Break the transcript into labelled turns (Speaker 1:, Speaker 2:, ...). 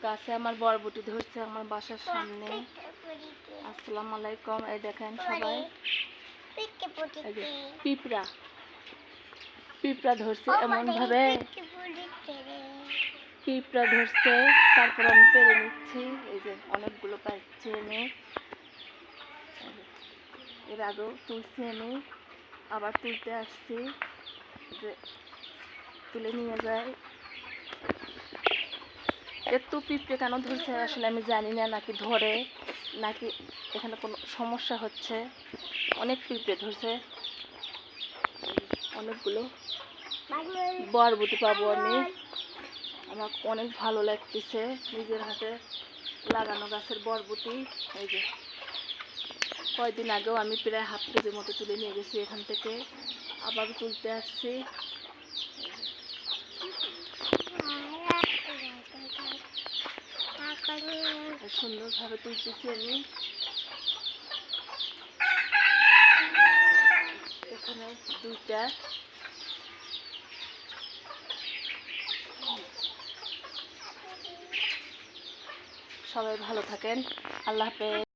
Speaker 1: গাছে আমার বরবটি ধরছে আমার বাসার সামনে। আসসালামু আলাইকুম। এই দেখেন সবাই, পিঁপড়া পিঁপড়া ধরছে, এমন ভাবে পিঁপড়া ধরছে। তারপর আমি পেরে নিচ্ছি। এই যে অনেকগুলো পাচ্ছি আমি, এর আগেও তুলছি আমি, আবার তুলতে আসছি যে তুলে নিয়ে যায়। এত পিঁপড়ে কেন ধরছে আসলে আমি জানি না, নাকি ধরে নাকি এখানে কোনো সমস্যা হচ্ছে। অনেক পিঁপড়ে ধরছে, অনেকগুলো বরবটি পাবো আমি। আমার অনেক ভালো লাগতেছে নিজের হাতে লাগানো গাছের বরবটি। এই যে কয়েকদিন আগেও আমি প্রায় হাফ কেজির মতো তুলে নিয়ে গেছি এখান থেকে, আবার তুলতে আসছি। সুন্দরভাবে তুলতেছি আমি। এখানে দুইটা। সবাই ভালো থাকেন, আল্লাহ হাফেজ।